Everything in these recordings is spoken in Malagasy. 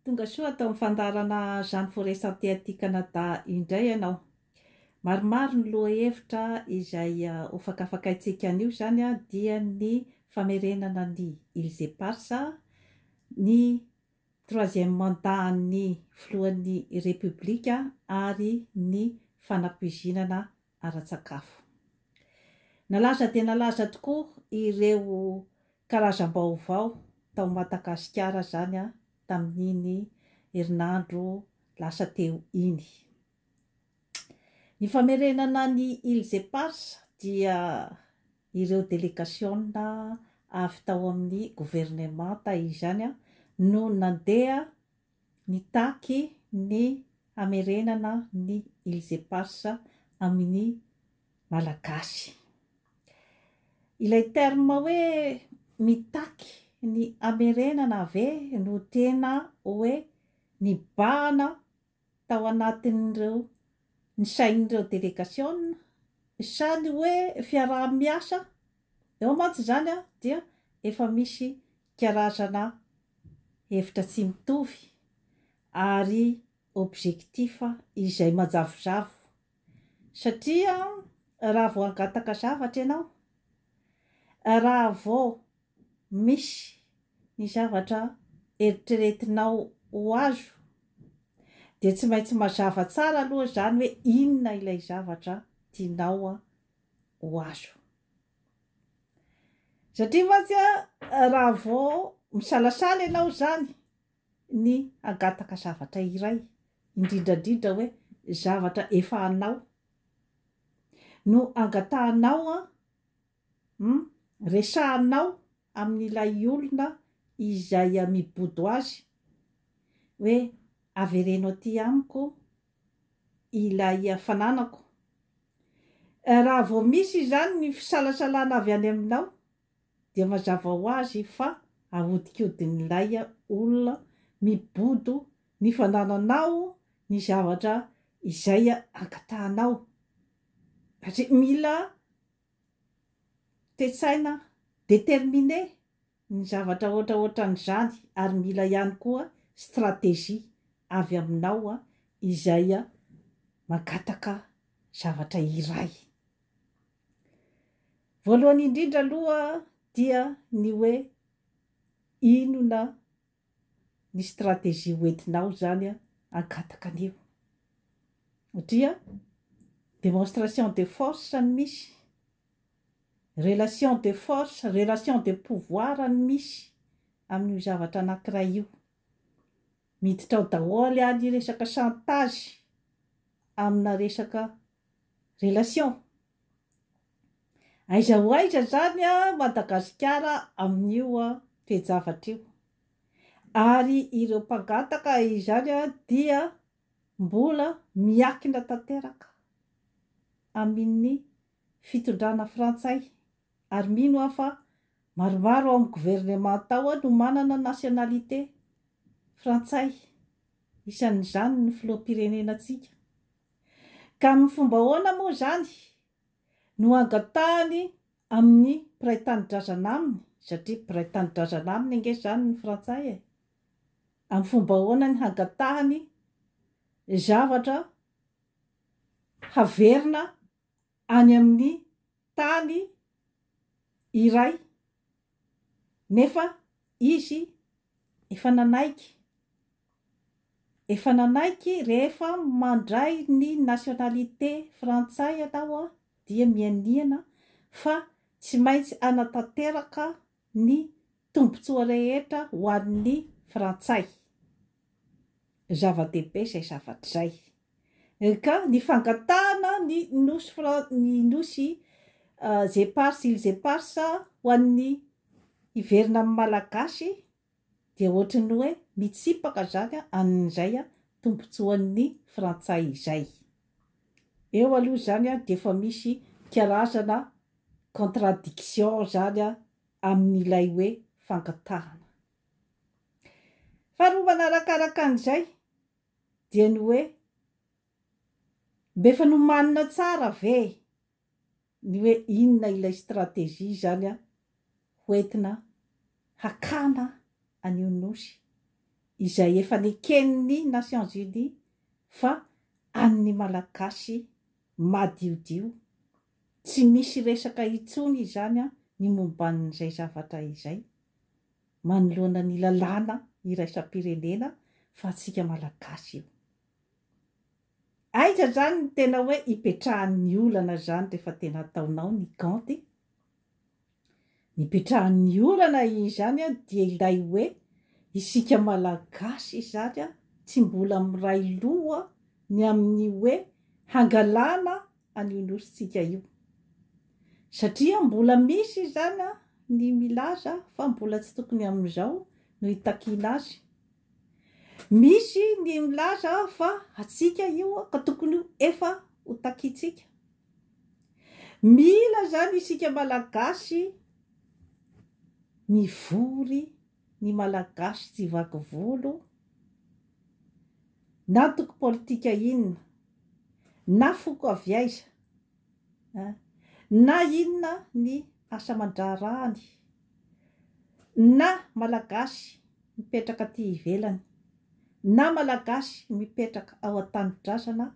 Tonga soa atao mifandarana Jeanne Forêt Santé aty Canada indray ianao. Maromaro ny lohahevitra izay ho fakafakaitsika an'io zany dia ny famerenana ny Ilse Parsa, ny troisième mandat ny filohan'ny République ary ny fanampoizinana ara-tsakafo. Nalaza dia nalaza tokoa ireo karazam-baovao tao Madagasikara zany tamin'iny herinandro lasa teo iny. Ny famerenana ny Ilse Parsa dia ireo délégation avy tao amin'ny gouvernement izany no nandeha nitaky ny hamerenana ny Ilse Parsa amin'ny malagasy. Ilay terme hoe mitaky ny hamerenana ve no tena hoe nibahana tao anatin'ireo ny sain'ireo délégation sa ny hoe fiaraha-miasa eo mantsy zany dia efa misy karazana hevitra tsy mitovy ary objectif izay majavojavo satria raha vao angataka zavatra ianao, raha vao misy ny zavatra eritreretinao ho azo dia tsy maintsy mazava tsara aloha zany hoe inona ilay zavatra tianao ho azo. Satria mantsy raha vao misalasala ianao zany ny angataka zavatra iray, indrindrandrindra hoe zavatra efa anao no angatahanao resahanao amin'ilay olona izay mibodo azy hoe averenao ty amiko ilay fananako. Raha vao misy zany ny fisalasalana avy any aminao dia mazava ho azy fa ahodikodin'ilay olona mibodo ny fanananao ny zavatra izay angatahanao. Satria mila tetsaina déterminé ny zavatra ohatraohatran'izany ary mila ihany koa stratégie avy aminao izay magataka zavatra iray. Voalohany indrindra aloha dia ny hoe inona ny stratégie hoentinao zany agataka an'io. Satria démonstration de force ny misy, relation de force, relation de pouvoir ny misy amin'io zavatra anankiray io. Miditra ao daholo ny resaka chantage amina resaka relation. Aiza ho aiza zany Madagasikara amin'io toe-javatra io. Ary ireo mpangataka izany dia mbola miakina tanteraka amin'ny fitondrana frantsay. Ary mino fa maromaro amin'ny gouvernement tao no manana nationalité frantsay, isan'izany ny filoham-pirenenantsika. Ka amin'ny fomba ahoana moa zany no angatahany amin'ny mpiray tani-drazana aminy, satria mpiray tani-drazana aminy ange zany ny frantsay amin'ny fomba ahoana ny hangatahany zavatra haverina any amin'ny tany iray nefa izy efa nanaiky rehefa mandray ny nationalité frantsay ianao dia mianihana fa tsy maintsy anatanteraka ny tombotsoa rehetra ho an'ny frantsay. Zava-dehibe izay zavatra zay. Ka ny fangatahana ny nosy Ilse Parsa ho an'ny iverina amin'ny malagasy dia ohatrany hoe mitsipaka zany amin'izay tombotsoan'ny frantsay izay. Eo aloha zany dia efa misy karazana contradiction zany amin'ilay hoe fangatahana. Faharoa manarakaraka an'izay dia ny hoe mbefa nomanina tsara ve ny hoe inona ilay stratégie zany hoentina hakana an'io nosy izay efa nekeniny Nations Unies fa an'ny malagasy madiodio tsy misy resaka itsony izany ny momban'izay zavatra izay manoloana ny lalàna iraisam-pirenena fa atsika malagasy io aiza zany ny tena hoe ipetrahan'ny olana zany rehefa tena ataonao ny ganty nipetrahan'ny olana izany dia ilay hoe isika malagasy zany tsy mbola miray loha ny amin'ny hoe hangalana an'ionositsika io satria mbola misy zany ny milaza fa mbola tsy tokony amin'izao no hitakina azy misy ny milaza fa atsika io ka tokony efa ho takitsika mila zany isika malagasy mivory ny malagasy tsy vaky volo na toko politika inona na foko avy aiza na inona ny asa mandrarahany na malagasy mipetraka aty ivelany na malagasy mipetraka ao an-tanindrazana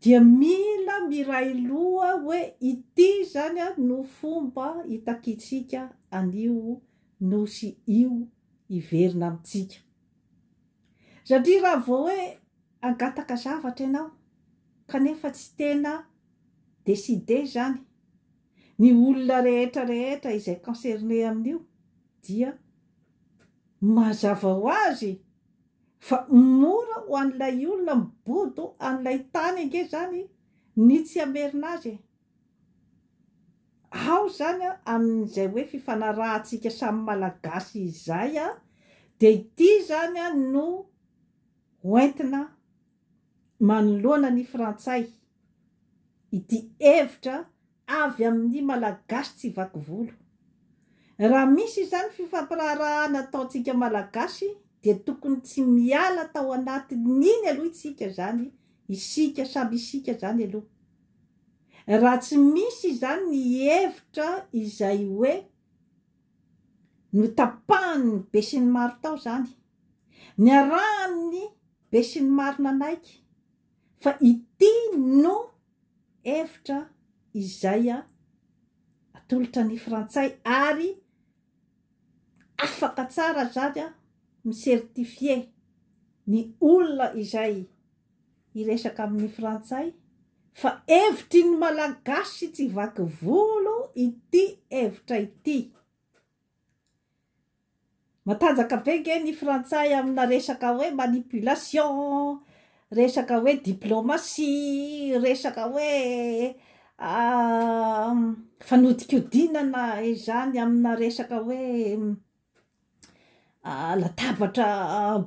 dia mila miray loha hoe ity zany no fomba hitakitsika an'io nosy io iverina amintsika satria raha vao hoe angataka zavatra ianao kanefa tsy tena décidé zany ny olona rehetra izay concerné amin'io dia mazava ho azy fa mora ho an'ilay olona mibodo an'ilay tany ange zany ny tsy amerina azy ao zany amin'izay hoe fifanarahantsika samy malagasy izay dia ity zany no hoentina manoloana ny frantsay ity hevitra avy amin'ny malagasy tsy vaky volo raha misy zany fifampirarahana ataontsika malagasy dia tokony tsy miala tao anatin'iny aloha isika zany isika samy isika zany aloha raha tsy misy zany ny hevitra izay hoe notapahany be sy ny maro tao zany ny arahany be sy ny maro nanaiky fa ity no hevitra izay atolotra ny frantsay ary afaka tsara zany misertifie ny olona izay iresaka amin'ny frantsay fa hevitry ny malagasy tsy vaky volo ity hevitra ity matanjaka be nge ny frantsay amina resaka hoe manipulation resaka hoe diplomatie resaka hoe fanodikodinana izany amina resaka hoe latabatra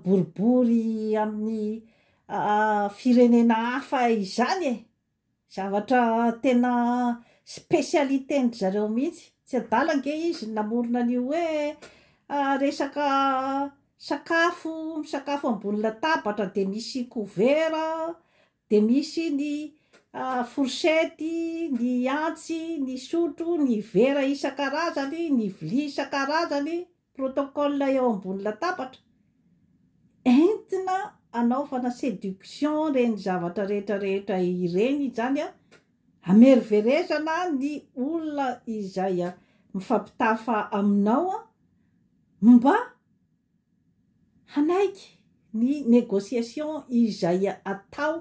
boribory amin'ny firenena hafa izany zavatra tena spécialité-ny zareo mihitsy tsy adala nge izy namorona ny hoe resaka sakafo misakafo ambony latabatra dia misy couvert dia misy ny fourchette ny antsy ny sotro ny vera isan-karazany ny vilia isan-karazany protocole eo ambony latabatra entina anaovana séduction reny zavatra rehetrarehetra ireny zany amerverezana ny olona izay mifampitafa aminao mba hanaiky ny négociation izay atao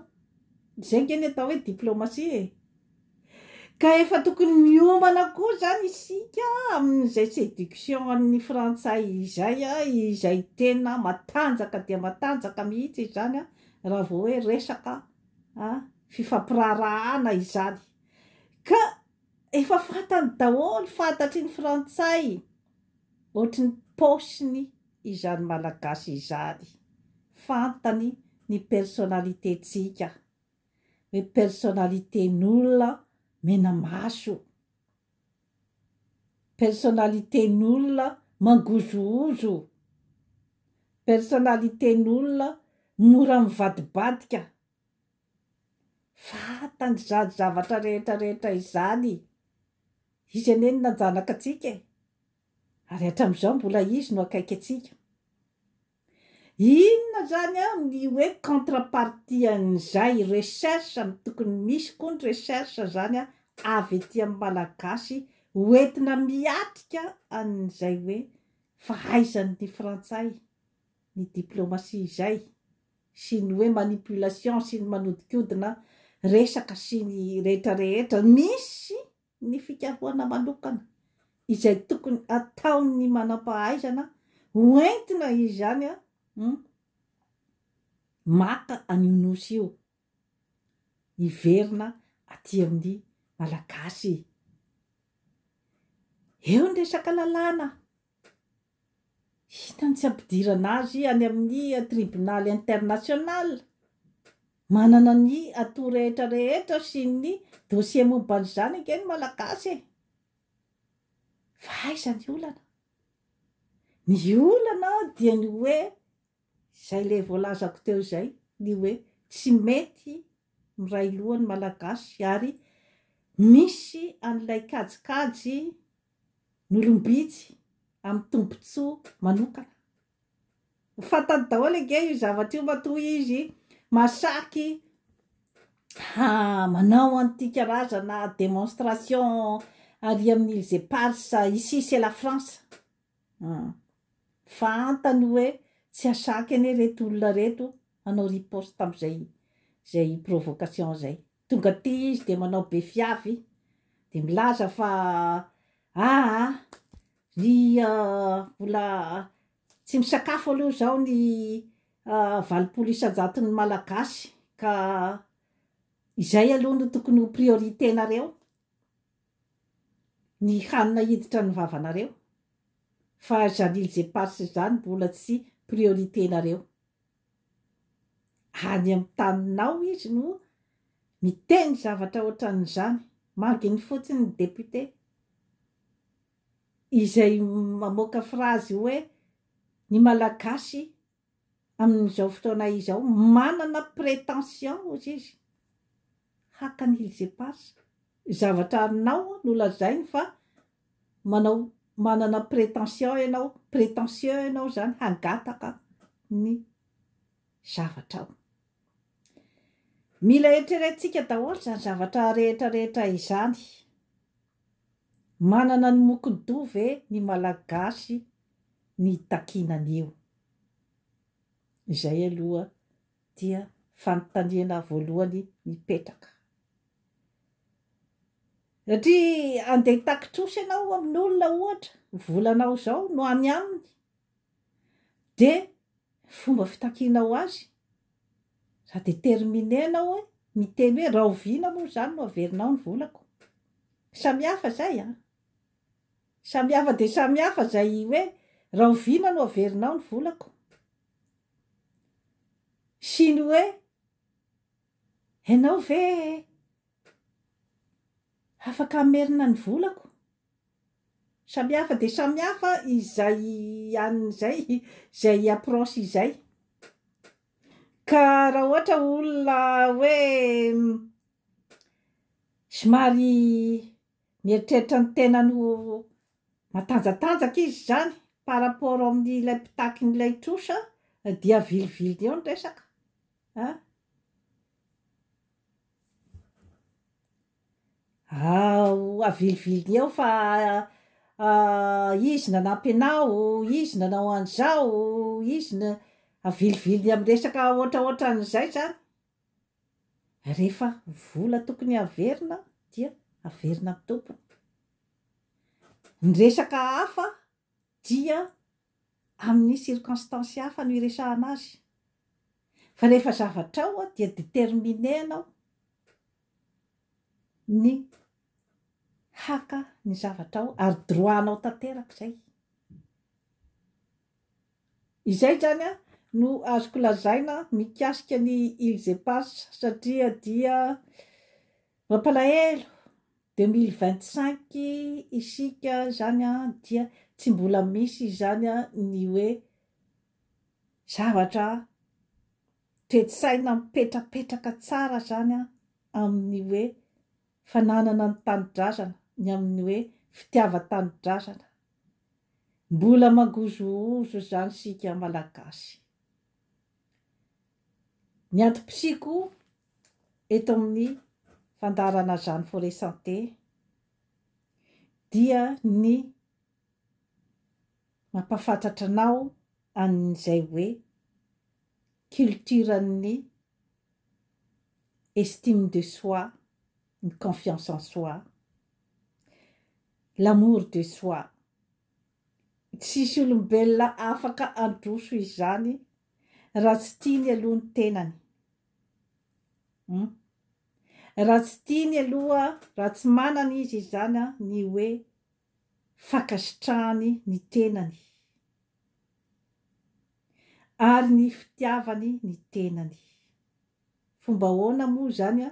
zay nge ny atao hoe diplomatie ka efa tokony miomana koa zany isika amin'izay séduction amin'ny frantsay izay tena matanjaka dia matanjaka mihitsy zany raha vao hoe resaka fifampirarahana izany ka efa fantany daholo fantatry ny frantsay ohatry ny posiny izany malagasy izany fantany ny personnalité tsika hoe personnalité n'olona mena maso personnalité n'olona mangozoozo personnalité n'olona mora mivadibadika fantany zany zavatra rehetrarehetra izany izy aneny nanjanaka atsika ary hatramin'izao mbola izy no akaiky atsika inona zany a ny hoe contrepartian'izay recherche amy tokony misy koa ny recherche zany a avy ety amin'ny malagasy hoentina miatrika an'izay hoe fahaizan'ny frantsay ny diplomatie izay sy ny hoe manipulation sy ny manodikodina resaka sy ny rehetrarehetra misy ny fikarohana manokana izay tokony ataon'ny manam-pahaizana hoentina izany a maka anionosy io iverina aty amin'ny malagasy eo ny resaka lalàna hitany tsy ampidirana azy any amin'ny tribunal international manana ny ato rehetrarehetra sy ny dossier momban'izany ankeny malagasy fa aiza ny olana dia ny hoe zay le voalazako teo zay ny hoe tsy mety miray lohany malagasy ary misy an'ilay kajikajy nolombitsy amin'ny tombontsoa manokana fantany daholo ange io zavatra io matoa izy masaky manao an'ity karazana démonstration ary amin'ny Îles Éparses ici c'est la France fantany hoe tsy asaky ane reto olona reto anao riposte tam'izay provocation zay tonga ty izy de manao be fiavy de milaza fa ny mbola tsy misakafo aloha zao ny 80 isan-jaton'ny malagasy ka izay aloha no tokony ho priorité nareo ny hanina hiditra ny vavanareo fa zany Îles Éparses zany mbola tsy priorité nareo any amin'ny taninao izy no miteny zavatra ohatran'izany manginy fotsiny ny député izay mamoaka frazy hoe ny malagasy amin'izao fotoana izao manana prétention ozy izy haka ny Îles Éparses zavatra anao no lazainy fa manana prétention ianao zany hangataka ny zavatra mila eritreretintsika daholo zany zavatra rehetrarehetra izany manana ny mokon-dove ny malagasy ny takinan'io izay aloha dia fanontaniana voalohany mipetraka satria andeha takitrosy ianao amin'olona ohatra volanao zao no any aminy de fomba fitakinao azy za determinenao hoe miteny hoe raha oviana moa zany no averinao ny volako samihafa zay samihafa de samihafa zay hoe raha oviana no averinao ny volako sy ny hoe ianao ve afaka amerina ny volako samihafa de samihafa izay an'izay zay approche izay ka raha ohatra olona hoe somary mieritreritra ny tenany ho matanjatanjaka izy zany par rapport amin'ilay mpitakin'ilay trosa dia viliviliny eo ny resaka aviliviliny eo fa izy nanampy anao izy nanao an'izao izy aviliviliny amin'ny resaka ohatraohatran'izay zany rehefa vola tokony averina dia averina amin'ny tompony ny resaka hafa dia amin'ny circonstance hafa no iresahana azy fa rehefa zavatrao dia determinenao ny haka ny zavatrao ary droanao tanteraka zay izay zany no azoko lazaina mikasika ny Îles Éparses satria dia mampalahelo 2025 isika zany dia tsy mbola misy zany ny hoe zavatra toetsaina mipetrapetraka tsara zany amin'ny hoe fananana ny tanindrazana ny amin'ny hoe fitiava-tanindrazana mbola magozozo zany sika malagasy Ny antom-pisiako eto amin'ny fandarana Jeanne Forest Santé dia ny mampafantatra anao an'izay hoe culturan'ny estime de soi, ny confiance en soi, l'amour de soi. Tsisy olombelona afaka androso izany raha tsy tiany aloha ny tenany. Raha tsy tiany aloha, raha tsy manana izy izany ny hoe fankasitrahany ny tenany ary ny fitiavany ny tenany. Fomba ahoana moa zany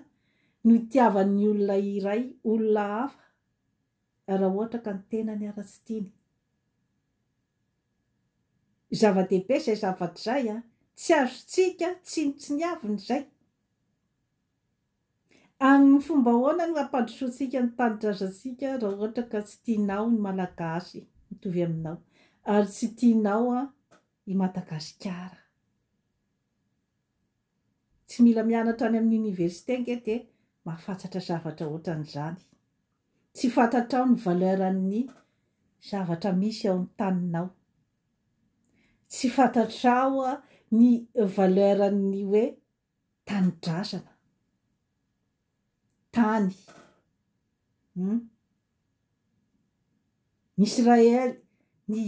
no itiavan'ny olona iray olona hafa raha ohatra ka ny tenany ara tsy tiany. Zava-dehibe zay zavatra zay tsy azontsika tsiniavina izay. Amin'ny fomba ahoana no hampandrosoantsika ny tanindrazantsika raha ohatra ka tsy tianao ny malagasy mitovy aminao ary tsy tianao i Madagasikara. Tsy mila mianatra any amin'ny université nge dia mahafantatra zavatra ohatran'izany. Tsy fantatrao ny valeuran'ny zavatra misy ao amin'ny taninao. Tsy fantatrao ny valeuran'ny hoe tanindrazana. Tany. Ny Israely, ny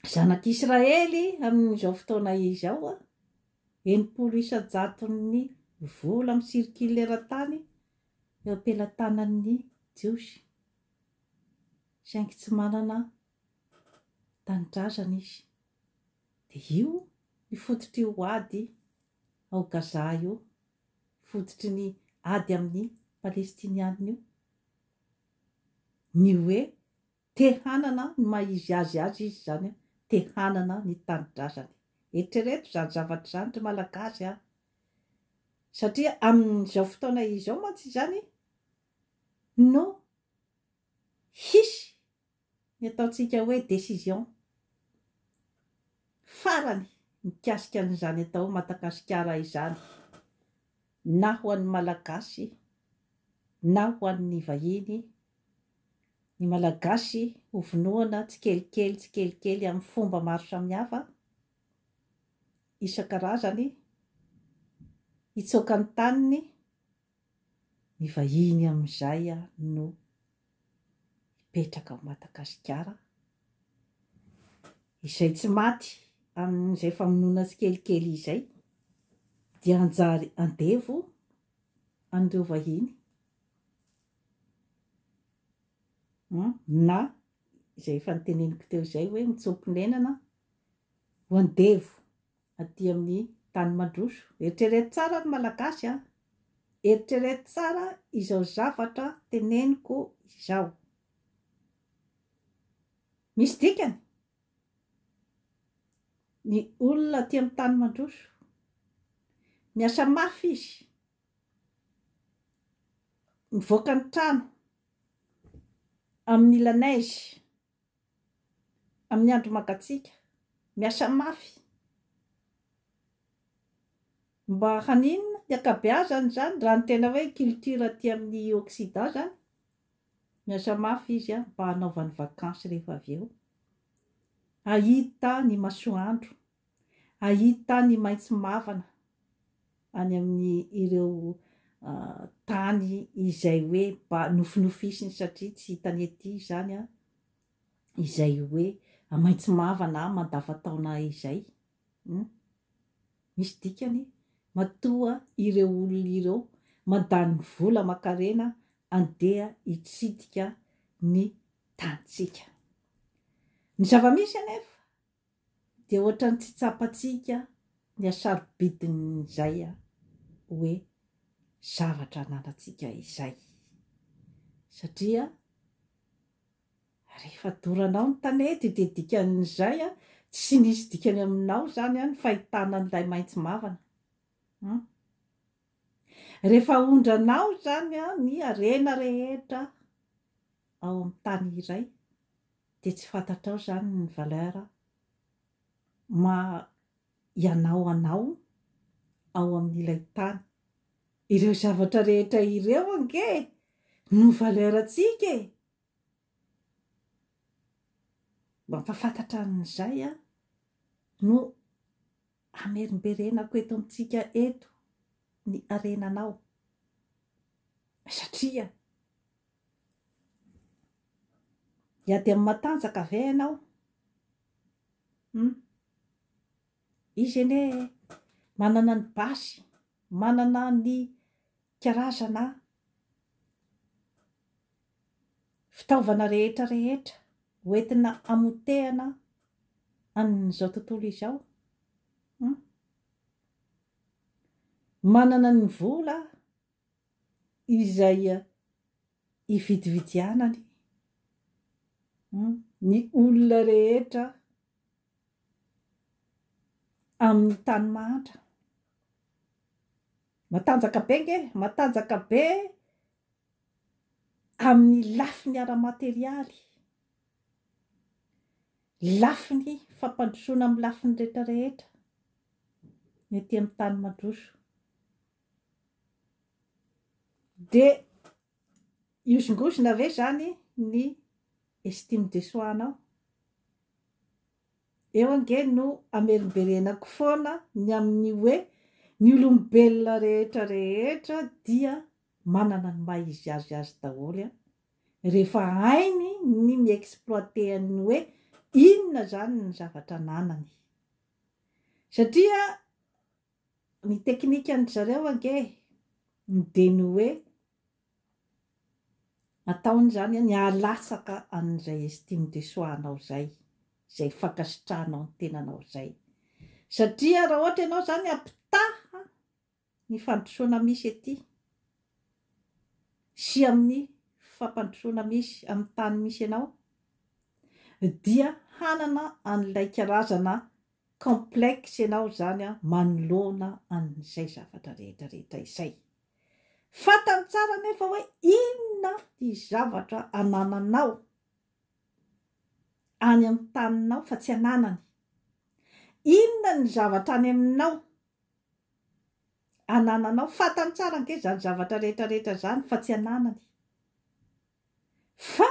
zanak'Israely amin'izao fotoana izao 80% vola misirikilera-tany eo am-pelatanan'ny jiosy. Saingy tsy manana tanindrazana izy. Dia io ny fototry io ady ao Gaza io, fototry ny ady amin'ny Palestinianina io. Ny hoe te hanana ny maizy azy izy zany te hanana ny tanindrazany. Eritrereto zany zavatra zany ry malagasy satria amin'izao fotoana izao mantsy zany no hisy ny ataontsika hoe décision farany mikasika an'izany atao Madagasikara izany, na ho an'ny malagasy na ho an'ny vahiny. Ny malagasy hovonoana tsikelikely amin'ny fomba maro samihafa isan-karazany hitsoaka ny taniny. Ny vahiny amin'izay no hipetraka ao Madagasikara izay tsy maty amin'izay famonoana tsikelikely izay dia anjary andevo an'ireo vahiny na izay efa niteneniko teo izay hoe mitsompinenana ho andevo aty amin'ny tany mandroso. Eritrereto tsara ny malagasy eritrereto tsara izao zavatra teneniko izao. Misy dikany ny olona aty amin'ny tany mandroso miasa mafy izy, mivoaka ny trano amin'ny la neige, amin'ny andro mangatsiaka, miasa mafy mba haninona ny ankabeazany zany raha ny tena hoe culture aty amin'ny Occident zany. Miasa mafy izy mba hanaovany vakansy rehefa avy eo. Ahita ny masoandro, ahita ny maitso mavana any amin'ny ireo tany izay hoe mba nofinofisiny satria tsy hitany ety zany izay hoe maitso mavana mandavan-taona izay. Misy dikany matoa ireo olona ireo mandany vola aman-karena andeha hitsidika ny tanitsika. Ny zava-misy anefa dia ohatran'ny tsy tsapantsika ny asarobidin'izay hoe zavatra ananantsika izay. Satria rehefa doranao ny tanety dia dikan'izay tsy nisy dikany aminao zany ny fahitana an'ilay maitso mavana. Rehefa ondranao zany ny harena rehetra ao amin'ny tany iray dia tsy fantatrao zany ny valeur ianao ao amin'ilay tany. Ireo zavatra rehetra ireo ange no valeurantsika e. Mampafantatra an'izay no amerimberenako eto amintsika eto ny arenanao. Satria iady amin'ny matanjaka ve ianao? Izy ene manana ny basy, manana ny karazana fitaovana rehetra rehetra hoentina amotehana an'izao tontolo izao. Manana ny vola izay ividividianany ny olona rehetra amin'ny tany mahatra. Matanjaka be nge, matanjaka be amin'ny lafiny ara-materialy, lafiny fampandrosoana amin'ny lafiny rehetra rehetra ny ety amin'ny tany mandroso. De iosongosona ve zany ny estime de soi-nao? Eo ange no amerimberenako foana ny amin'ny hoe ny olombelona rehetra rehetra dia manana ny maha izy azy daholo rehefa hainy ny miexploiteny hoe inona zany ny zavatra nanany. Satria ny teknikan'ny zareo ange de ny hoe ataony zany ny alatsaka an'izay estime de soi-nao zay, izay fankasitranao ny tenanao zay. Satria raha ohatra ianao zany ampitaha ny fandrosoana misy ety sy amin'ny fampandrosoana misy amin'ny tany misy ianao, dia hanana an'ilay karazana complexe ianao zany manoloana an'izay zavatra rehetra rehetra izay. Fantany tsara nefa hoe inona ny zavatra anananao any amin'ny taninao fa tsy ananany. Inona ny zavatra any aminao anananao, fantany tsara ange zany zavatra rehetra rehetra zany fa tsy ananany. Fa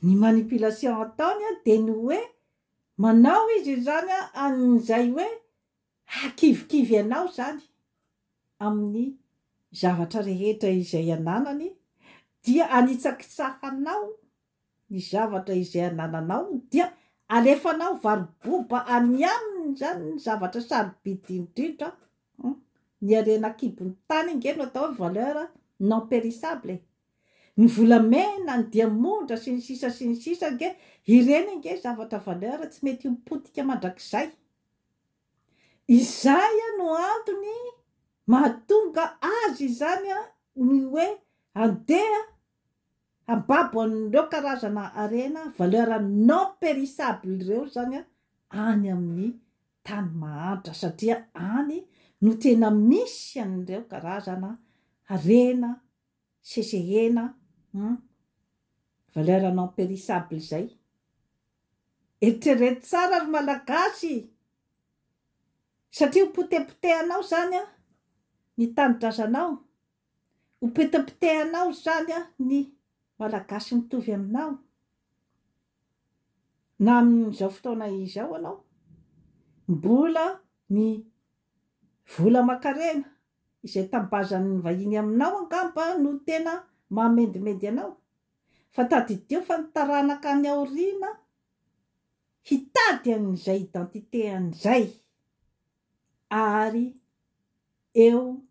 ny manipulation ataony de ny hoe manao izy zany an'izay hoe hakivikivy anao zany amin'ny zavatra rehetra izay ananany, dia anitsakitsakanao ny zavatra izay anananao, dia alefanao varoboba any aminy zany ny zavatra sarobidy indrindra. Ny arena-kibon'ny tany nge no atao valeur non périssable. Ny volamena, ny diamondra sy ny sisa nge, ireny nge zavatra valeur tsy mety mipotika mandrakizay. Izay no antony mahatonga azy zany ny hoe andeha ambabo an'ireo karazana arena valeur non périssable ireo zany any amin'ny tany mahantra, satria any no tena misy an'ireo karazana arena sesehena valeur non périssable zay. Eritrereto tsara ry malagasy, satria hopotepotehanao zany ny tanindrazanao, hopetepitehanao zany ny malagasy mitovy aminao. Na amin'izao fotoana izao anao mbola ny vola aman-karena izay tambazan'ny vahiny aminao angamba no tena mahamendimendy anao. Fa tadideo fa ny taranaka any aoriana hitady an'izay identité an'izay, ary eo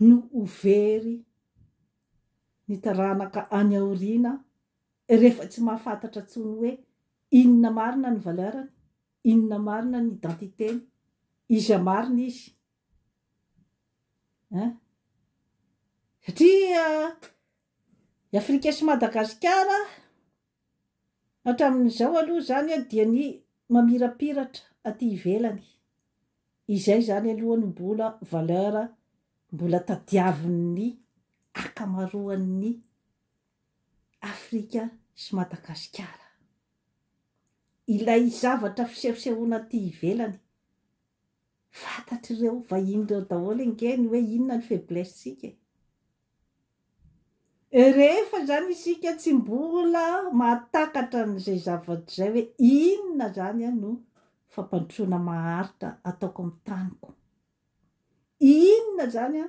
no overy ny taranaka any aoriana rehefa tsy mahafantatra tsony hoe inona marina ny valeurany, inona marina ny identitény, iza marina izy. Satria i Afrika sy Madagasikara hatramin'izao aloha zany dia ny mamirapiratra aty ivelany. Izay zany aloha ny mbola valeur mbola tadiavin'ny akamaroan'ny Afrika sy Madagasikara. Ilay zavatra fisehosehoana aty ivelany fantany fantatr'ireo vahiny reo daholo engeny hoe inona ny faiblesse-sika. Rehefa zany isika tsy mbola mahatakatra n'izay zavatra zay hoe inona zany no fampandrosoana maharitra ataoko amin'ny taniko. Inona zany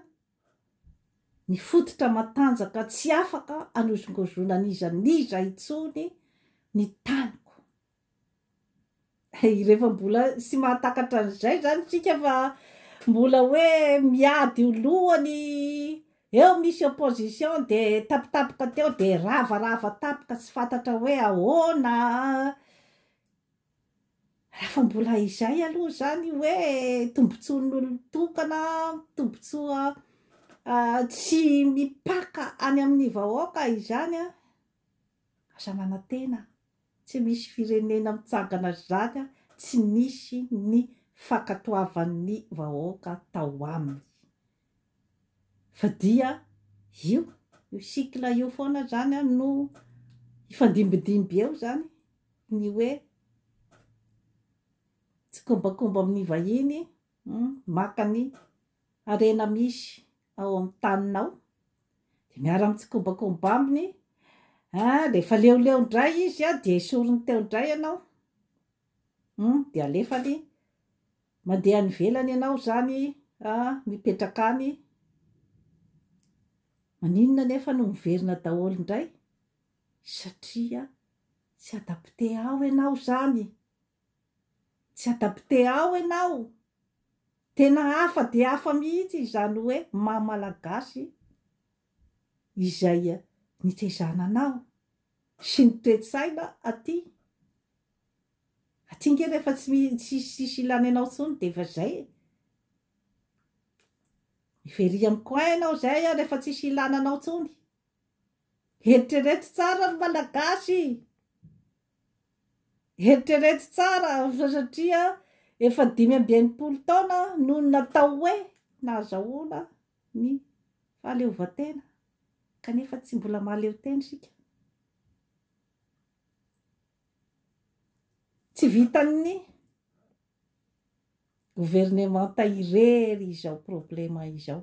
ny fototra matanjaka tsy afaka anozongozona n'iza itsony ny taniko. Rehefa mbola sy mahatakatra an'izay zany sika fa mbola hoe miady lohany eo misy opposition de tapitapoka teo de ravarava tapoka tsy fantatra hoe ahoana. Raha fa mbola izay aloha zany hoe tombontsoan'olon-tokana, tombontsoa tsy mipaka any amin'ny vahoaka izany aza manantena. Tsy misy firenena mitsangana zany tsy misy ny fankatoavan'ny vahoaka tao aminy. Fa dia io cycle io foana zany no ifandimbindimby eo zany ny hoe tsy kombakomba amin'ny vahiny, maka ny arena misy ao amin'ny taninao de miara mitsikombakomba aminy. Rehefa leoleo-ndray izy de esoriny teo ndray ianao, de alefany mandeha any ivelany ianao zany mipetraka any. Maninona nefa no miverina daholo indray satria tsy adapte ao ianao zany, tsy adapte ao ianao. Tena hafa de hafa mihitsy izany hoe maha-malagasy izay nitaizananao sy ny toe-tsaina aty. Aty nge rehefa tsy ilany ianao tsony de efa zay. Very amin'ny coin ianao zay rehefa tsisy ilananao tsony. Eritrereto tsara ny malagasy. Eritrereto tsara satria efa 5 taona no natao hoe nahazahoana ny fahaleovantena kanefa tsy mbola mahaleo tena sika. Tsy vitan'ny gouvernemanta irery izao problema izao.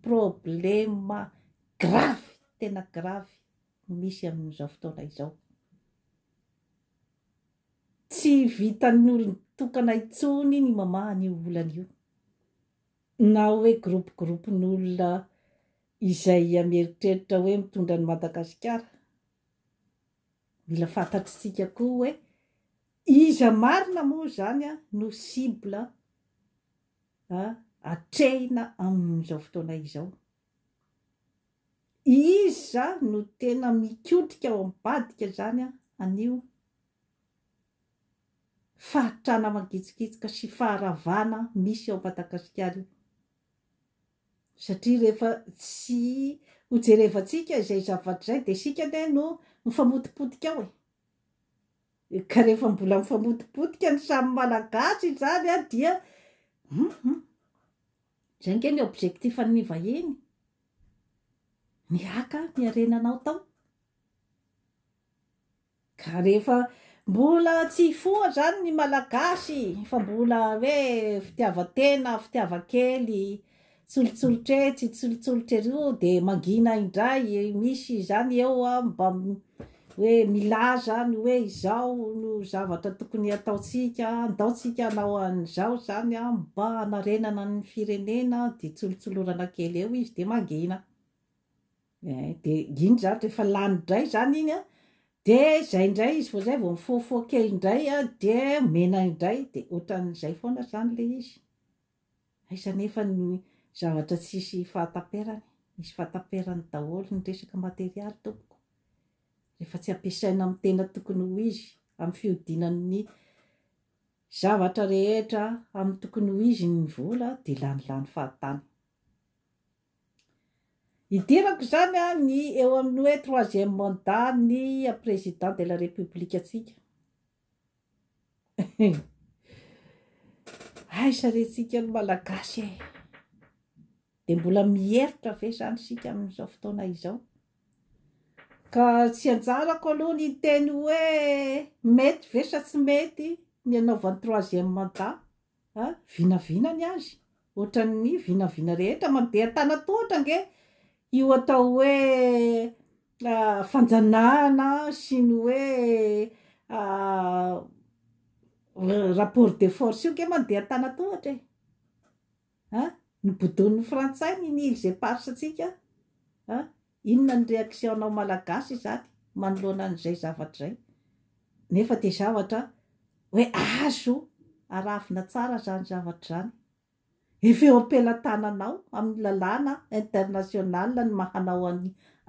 Problema gravy, tena gravy misy amin'izao fotoana izao. Tsy vitan'ny olon-tokana itsony ny mamaha ny olana io. Na hoe groupe-n'olona izay mieritreritra hoe mitondra ny Madagasikara. Mila fantatritsika koa hoe iza marina moa zany no cible atrehina amin'izao fotoana izao. Iza no tena mikotrika ao ambadika zany anio fahatrana mangitsikitsika sy faharavana misy ao Madagasikara io. Satria rehefa tsy hojerevantsika izay zavatra zay de sika no mifamotipotika ao ka rehefa mbola mifamotipotika ny samy malagasy zany dia zay nge ny objectif an'ny vahiny. Ny haka ny arenanao tao. Ka rehefa mbola tsy foa zany ny malagasy fa mbola hoe fitiavatena, fitiavakely, tsolotsolotry, tsolotsolotry eroa de mangina indray misy zany eo mba hoe milaza ny hoe izao no zavatra tokony ataotsika, andaotsika hanao an'izao zany mba hanarenana ny firenena de tsolotsolorana kely eo izy de mangina. De iny zany rehefa lany indray zany iny de zay indray izy vao zay vao mifoafoa kely indray de mena indray de ohatran'izay foana zany le izy. Aiza nefa ny zavatra tsisy fahataperany, misy fahataperany daholo ny resaka materialy tompoko. Rehefa tsy ampiasaina amin'ny tena tokony ho izy amin'ny fiodinan'ny zavatra rehetra amin'ny tokony ho izy ny vola de lany fahatany. Idirako zany ny eo amin'ny hoe 3e mandat ny président de la république atsika. Aiza retsika ny malagasy de mbola mieritra ve zany sika amin'izao fotoana izao. Ka tsy anjarako aloha ny teny hoe mety ve sa tsy mety ny anaovan'ny 3e mandat. Vinavinany azy ohatran'ny vinavina rehetra mandeha tanatohatra nge io atao hoe fanjanahana sy ny hoe rapport de force io ke mandeha tanatohatra ny bodon'ny frantsay ny Nils et Pars atsika inona ny réactionnao malagasy zany manoloana an'izay zavatra zay nefa de zavatra hoe azo arafina tsara zany zavatra zany efa eo ampelantananao amin'ny lalàna international ny mahanao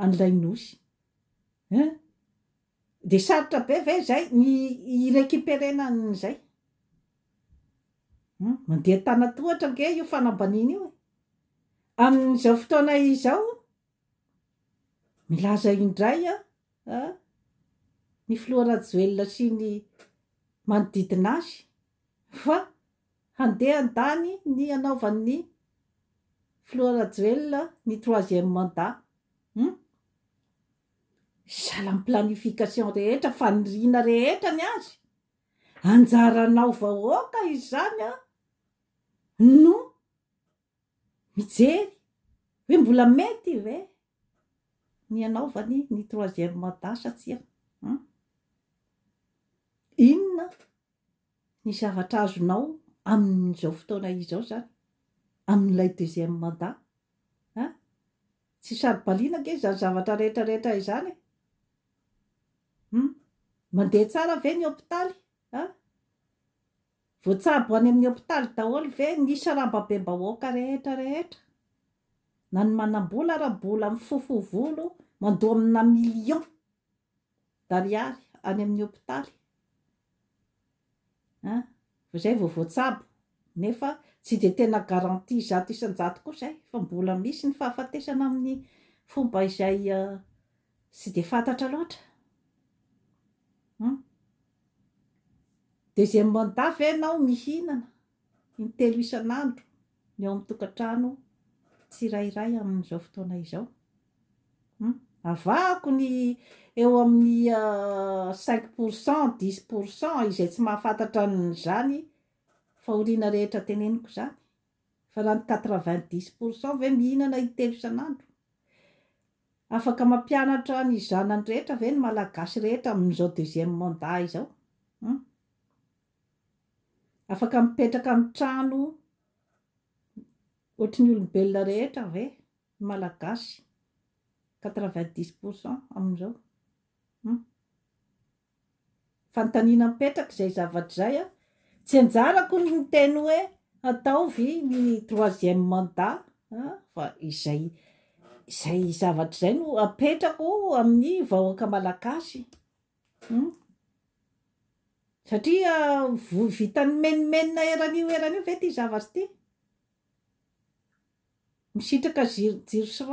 an'ilay nosy de sarotra be ve zay ny irekiperena an'izay mandeha tanatohatra nge io fanambaniny io amin'izao fotoana izao milaza indray ny Florajoelina sy ny manodidina azy fa handeha an-tany ny anaovan'ny Florajoelina ny 3e mandat salam planification rehetra faniriana rehetra ny azy anjaranao vahoaka izany no mijery hoe mbola mety ve ny anaovany ny 3e mandat satsia inona ny zavatra azonao amin'izao fotoana izao zany amin'ilay 2e mandat tsy saribaliana ke zany zavatra rehetrarehetra izany mandeha tsara ve ny hôpitaly voatsabo any amin'ny hôpitaly daholo ve ny sarambabem-bahoaka rehetrarehetra na ny manam-bola raha-bola mifofovolo mandoa amina million d'ariary any amin'ny hôpitaly zay voatsabo nefa tsy de tena garantie zato isan-jato koa zay fa mbola misy ny fahafatesana amin'ny fomba izay tsy de fantatra loatra 2e mandat ve nao mihinana intelo isan'andro ny ao amin'ny tokantrano tsirairay amin'izao fotoana izao avako ny eo amin'ny 5% 10% izay tsy mahafantatra n'izany fahoriana rehetra teneniko zany fa raha ny 90% ve mihinana intelo isan'andro afaka mampianatra ny zanany rehetra ve ny malagasy rehetra amin'izao 2e mandat izao afaka mipetraka amin'ny trano ohatry ny olombelona rehetra ve malagasy 90% amin'izao fanontaniana mipetraka zay zavatra zay tsy anjarako ny teny hoe ataovy ny 3e mandat fa izay zavatra zay no apetrako amin'ny vahoaka malagasy satria vitany menimenina eran'io ve ty zavatra ty misitraka jiro sy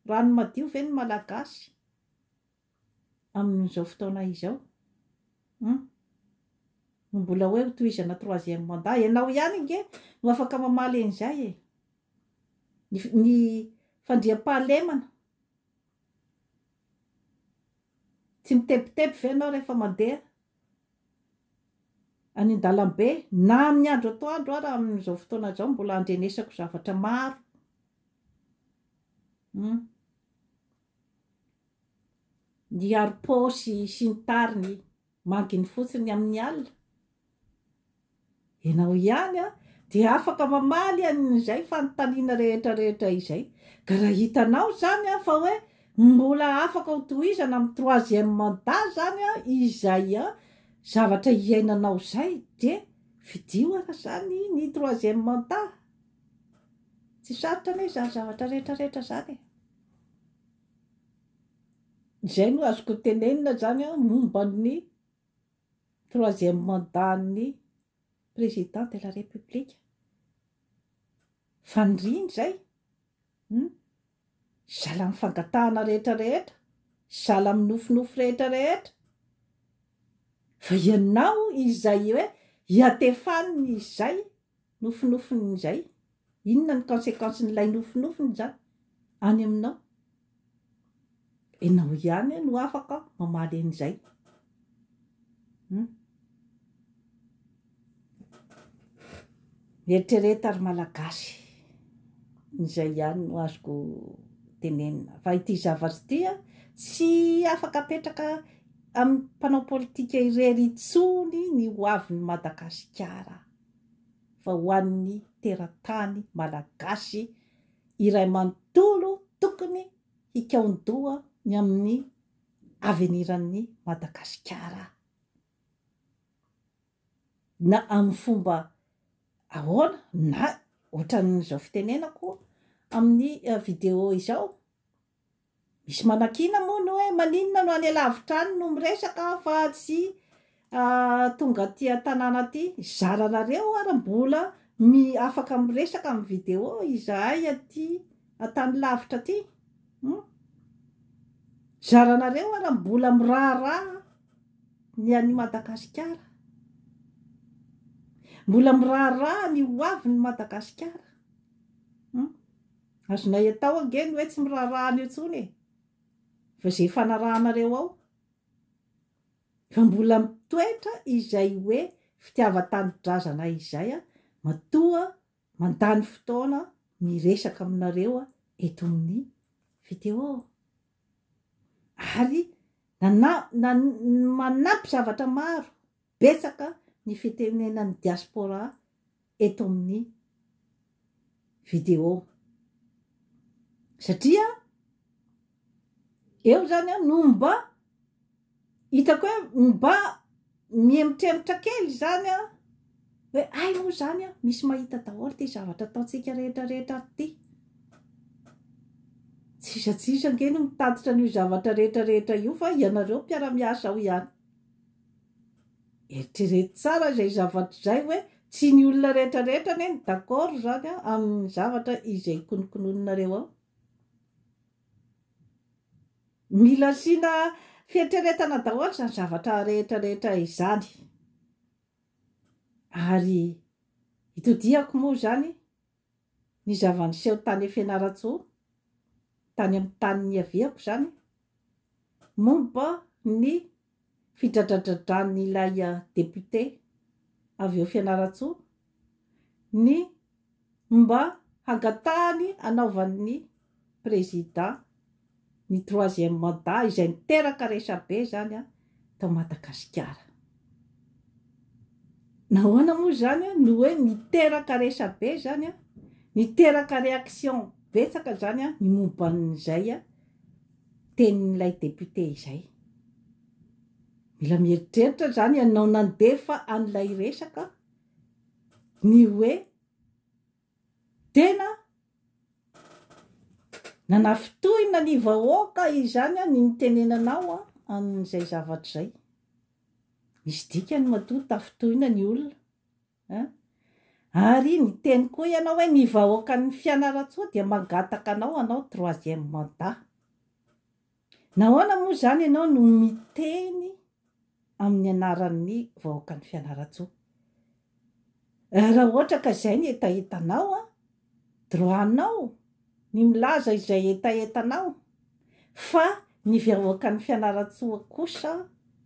rano madio ve ny malagasy amin'izao fotoana izao mbola hoe tohizana 3e mandat ianao ihany nge no afaka mamaly an'izay ny fandriam-pahalemana tsy mitepitepy ve anao rehefa mandeha any an-dalambe na amin'ny andro atoandro raha amin'izao fotoana zao mbola andrenesako zavatra maro ny ariposy sy ny tariny manginy fotsiny amin'ny alina ianao ihany de afaka mamaly an'izay fanontaniana rehetrarehetra izay ka raha hitanao zany fa hoe mbola afaka ho tohizana amin'ny 3e mandat zany izay zavatra iainanao zay de vidio ara zany ny 3e mandat tsy sarotra ane zany zavatra rehetrarehetra zany zay no azoko tenenina zany momba ny 3e mandat ny président de la république faniriny zay zala amin'ny fangatahana rehetrarehetra zala amin'ny nofinofy rehetrarehetra fa ianao izay hoe hiatefaniny izay nofinofiny izay inona ny conséquence n'ilay nofinofiny zany any aminao ianao ihany no afaka mamaly an'izay Mieritrereto ary malagasy. Izay ihany no azoko tenenina. Fa ity zavatra tia tsy afaka apetraka amin'ny mpanao politika irery itsony ny hoavin'ny Madagasikara. Fa ho an'ny teratany malagasy iray manontolo tokony hikaondoha ny amin'ny aveniran'ny Madagasikara. Na amin'ny fomba ahoana na ohatran'izao fitenenako amin'ny vidéo izao. Misy manakina moa no hoe maninona no any alavitra any no miresaka fa tsy tonga aty an-tanàna aty. Zaranareo ary mbola afaka miresaka amin'ny vidéo izahay aty an-tany lavitra aty. Zaranareo ary mbola miraharaha ny an'i Madagasikara. Mbola miraharaha ny hoavin'ny Madagasikara. Azonay atao angeny hoe tsy miraharaha an'io intsony e. Fa izay fanarahanareo ao. Fa mbola mitoetra izay hoe fitiavan-tanindrazana izay matoa mandany fotoana miresaka aminareo eto amin'ny vidéo. Ary manampy zavatra maro betsaka ny fitenenan'ny diaspora eto amin'ny vidéo. Satria eo zany no mba hitako hoe mba miemitremitra kely zany hoe ay moa zany misy mahita daholo ty zavatra ataontsika rehetra ty. Tsisa angeny mitatitra n'io zavatra rehetra io fa ianareo mpiara-miasa ho ihany. Eritrereto tsara izay zavatra izay hoe tsy ny olona rehetra ny d'accord zany amin'ny zavatra izay kononkononinareo ao. Mila asiana fieritreretana daholo zany zavatra rehetra izany. Ary itodiako moa zany ny zava-niseho tany Fianaratsoa, tany amin'ny tany niaviako zany, momba ny fidradradran'ilay député avy eo Fianaratsoa, ny mba hangatahany anaovan'ny président ny 3e mandat izay niteraka resabe zany tao Madagasikara. Nahoana moa zany no hoe niteraka resabe zany niteraka réaction betsaka zany ny momban'izay tenin'ilay député izay. Mila mieritreritra zany ianao nandefa an'ilay resaka ny hoe tena nanafitohina ny vahoaka izany ny nitenenanao amin'izay zavatra izay. Misy dikany matoa tafitohina ny olona. Ary ny teny koa ianao hoe ny vahoakan'ny Fianaratsoa dia mangataka anao 3e mandat. Nahoana moa zany ianao no miteny amin'ny anaran'ny vahoakan'ny Fianaratsoa? Raha ohatra ka izay ny etaetanao droanao ny milaza izay etaetanao, fa ny vahoakan'ny Fianaratsoa kosa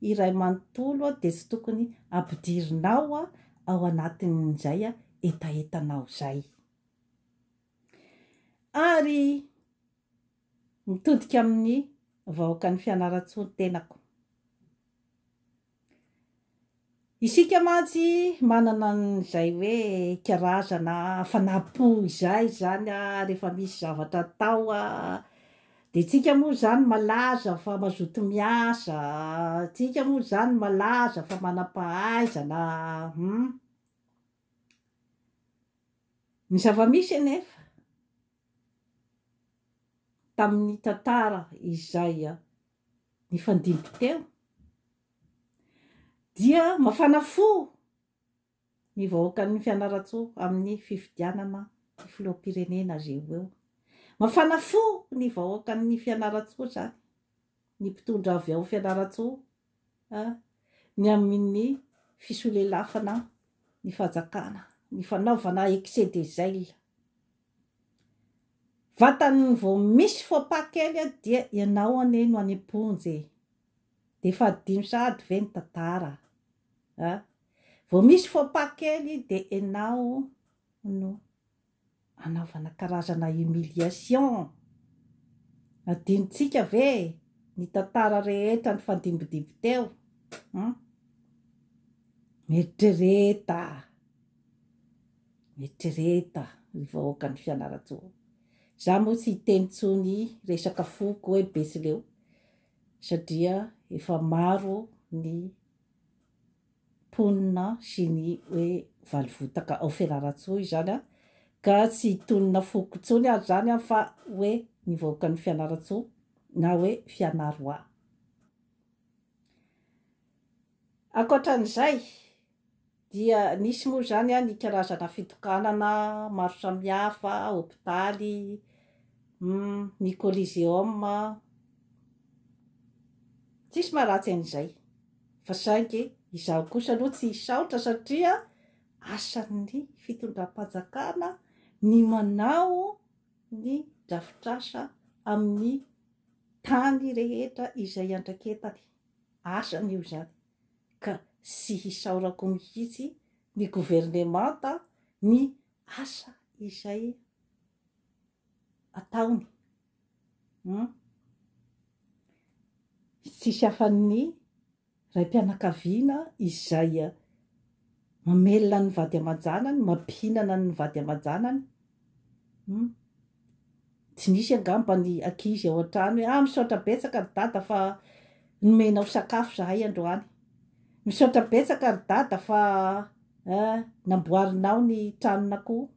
iray manontolo dia tsy tokony ampidirinao ao anatin'izay etaetanao zay. Ary mitodika amin'ny vahoakan'ny Fianaratsoa tenako. Isika mantsy manana n'izay hoe karazana fanapo izay zany rehefa misy zavatra atao dia tsika moa zany malaza fa mazoto miasa, tsika moa zany malaza fa manam-pahaizana. Ny zava-misy anefa tamin'ny tantara izay nifandimby teo dia mafana fo ny vahoakan'ny Fianaratsoa amin'ny fifidianana ny filoham-pirenena azy eo. Mafana fo ny vahoakan'ny Fianaratsoa zany, ny mpitondra avy ao Fianaratsoa ny amin'ny fisolelafana ny fanjakana, ny fanaovana excès des zèles. Vatany vao misy faux pas kely dia ianao ane no any am-ponjy. Dia efa adiny sahady ve ny tantara. Vao misy faux pas kely dia ianao no anaovana karazana humiliation. Adinontsika ve ny tantara rehetra ny fandimbidiby teo? Mietrereta ny vahoaka ny Fianarantsoa. Za moa tsy hiteny tsony resaka foko hoe Betsileo satria efa maro ny mponina sy ny hoe valivotaka ao Fianarantsoa izany ka tsy hitonina foko tsony ary zany fa hoe ny vahoaka ny Fianarantsoa na hoe Fianaroa. Ankoatran'izay dia nisy moa zany ny karazana fitokanana maro samihafa, hôpitaly, ny coliseum, tsisy maharatsy an'izay. Fa saingy izaho kosa aloha tsy hisaotra satria asan'ny fitondram-panjakana ny manao ny drafitrasa amin'ny tany rehetra izay andraketany. Asany io zany. Ka tsy hisaorako mihitsy ny governemanta ny asa izay ataony. Tsisy afan'ny raim-pianakaviana izay mamelona ny vady aman-janany, mampihinana ny vady aman-janany. Tsy nisy angamba ny ankizy ao an-trano hoe misaotra betsaka ry dada fa nomenao sakafo zahay androany. Misaotra betsaka ry dada fa namboarinao ny tranon'akoho.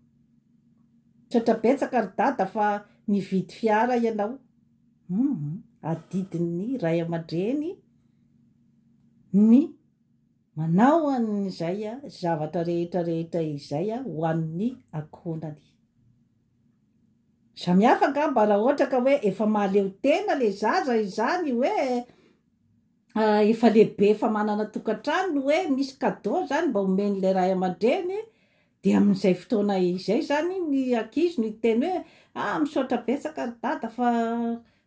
Misaotra betsaka ry dada fa nividy fiara ianao. Adidin'ny ray aman-dreny ny manao an'izay zavatra rehetra izay ho an'ny ankohonany. Samihafa angamba raha ohatra ka hoe efa mahaleo tena le zaza izany hoe efa lehibe efa manana tokantrano no hoe misy cadeau zany mba omen'ilay ray aman-dreny dia amin'izay fotoana izay zany ny ankizy no teny hoe misaotra betsaka ry dada fa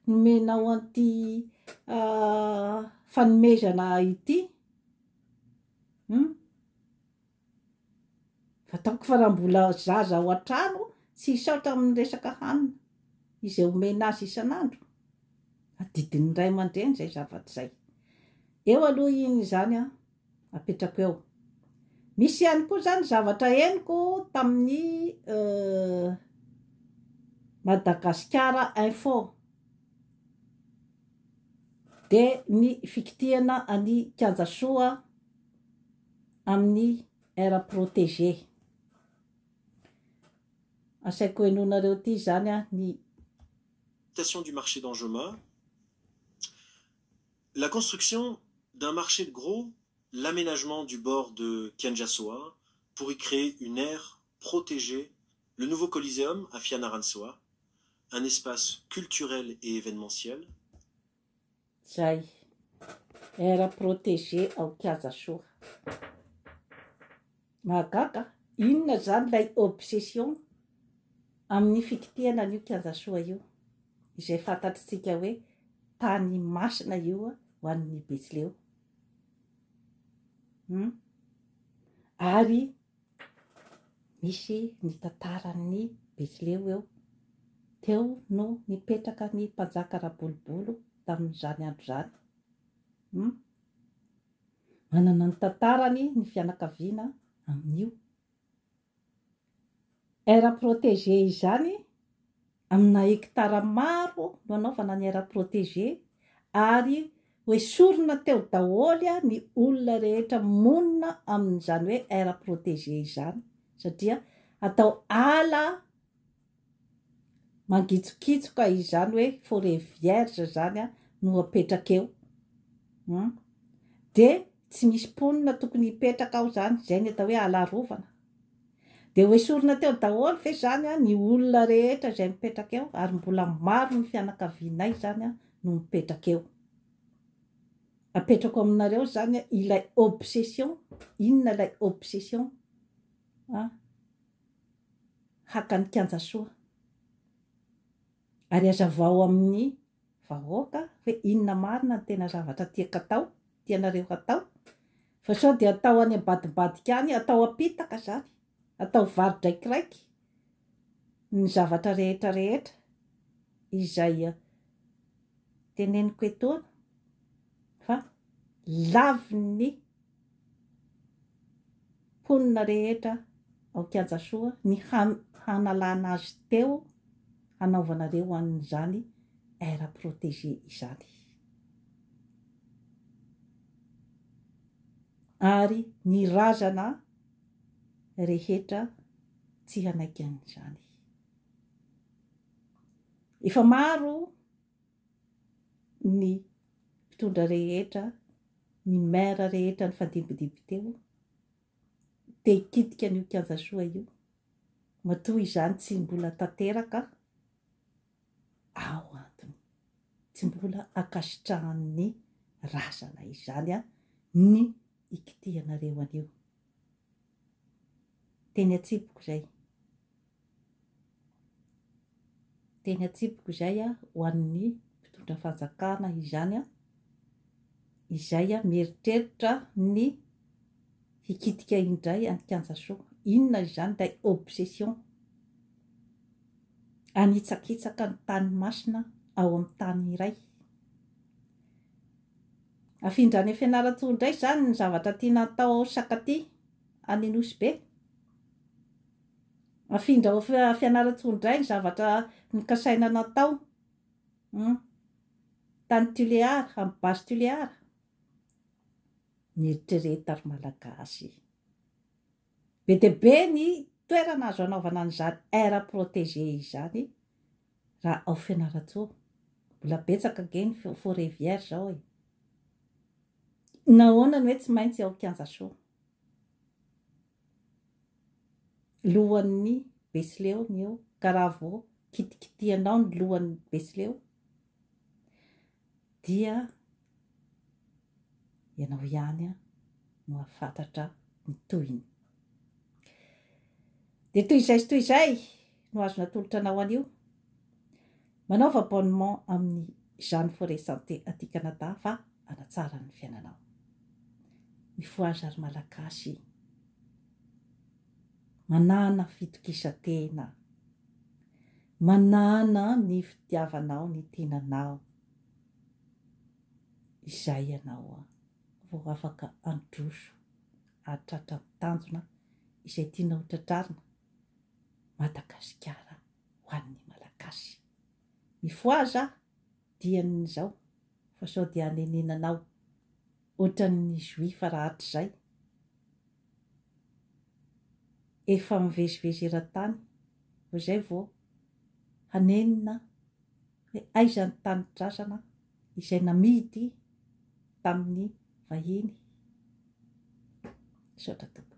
nomenao an'ity fanomezana ity. Fataoko fa raha mbola zaza ao an-trano tsy hisaotra amin'ny resaka hanina izay omena azy isan'andro. Adidin'ny ray aman-dreny zay zavatra zay. Eo aloha iny zany apetrako eo. Misy ihany koa zany zavatra henoko tamin'ny Madagasikara Info de ny fikitihana any Kianjasoa amin'ny aire protégée. Asaiko henonareo ty zany ny Station du marché d'Angema, la construction d'un marché de gros, l'aménagement du bord de Kianjasoa pour y créer une aire protégée, le nouveau Coliseum à Fianarantsoa, un espace culturel et événementiel. Zay, aire protégée ao Kianjasoa. Mahagaga, inona zany lay obsession amin'ny fikitihana an'io Kianjasoa io, izay fantatritsika hoe tany masina io ho an'ny Betsileo. Ary misy ny tantaran'ny Betsileo eo. Teo no nipetraka ny mpanjaka Rabolobolo tamin'izany andro zany. Manana ny tantarany ny fianakaviana amin'io. Aire protégée izany amina hekitara maro no anaovana ny aire protégée ary hoesorina teo daholy ny olona rehetra monina amin'izany hoe aire protégée izany satria atao ala mangitsokitsoka izany hoe forêt vierge zany no apetraka eo. De tsy misy mponina tokony hipetraka ao zany, zay ny atao hoe ala arovana. De hoesorina teo daholo fe zany ny olona rehetra izay mipetraka eo ary mbola maro ny fianakavianay zany no mipetraka eo. Apetrako aminareo zany ilay obsession, inona ilay obsession hakan'ny Kianjasoa. Ary hazavao amin'ny vahoaka hoe inona marina ny tena zavatra tiako atao, tianareo atao. Fa sao dia atao any ambadibadika any, atao apitaka zany. atao vary draikiraiky ny zavatra rehetra izay teneniko etoana fa lavin'ny mponina rehetra ao Kianjasoa ny hanalana azy teo hanaovanareo an'izany aire protégé izany. Ary ny razana rehetra tsy hanaiky an'izany. Efa maro ny mpitondra rehetra, ny maire rehetra ny fandimbidiby teo te hikitika an'io Kianjasoa io. Matoa izany tsy mbola tanteraka ao antony. Tsy mbola akasitrahan'ny razana izany ny ikitihanareo an'io. Teny Atsipiko zay. Teny Atsipiko zay ho an'ny mpitondra fanjakana izany izay mieritreritra ny hikitika indray any Kianjasoa. Inona izany ilay obsession anitsakitsaka ny tany masina ao amin'ny tany iray. Afindra any Fianarantsoa indray zany ny zavatra tiana atao sakaty any Anosy Be. Afindra ao Fianarantsoa indray ny zavatra nikasaina natao tany Tuleara, amin'ny basy Tuleara. Mieritrereta ry malagasy. Be dia be ny toerana azo anaovana an'izany aire protégé izany raha ao Fianarantsoa. Mbola betsaka age ny forêt vierge zao. Nahoana ny hoe tsy maintsy ao Kianjasoa. Lohan'ny Betsileo ny eo, ka raha vao kitikitianao ny lohan'ny Betsileo dia ianao ihany no ahafantatra ny tohiny. Dia toy izay no azo natolotra anao an'io. Manaova abonnement amin'ny Jeanne Forêt Santé aty Canada fa hanatsara ny fiainanao. Mifoazy ary malagasy. Manana fitokisantena. Manana ny fitiavanao, ny tenanao. Izay ianao vao afaka androso atratra tanjona izay tianao tratrarina Madagasikara ho an'ny malagasy. Mifoaza dian'izao fa sao dia hanenenanao ohatran'ny Joifa rahatr' izay. Efa mivezivezy eran-tany ho izay vao hanenina hoe aiza ny tany-drazana izay namidy tamin'ny vahiny. Saotra tompoko.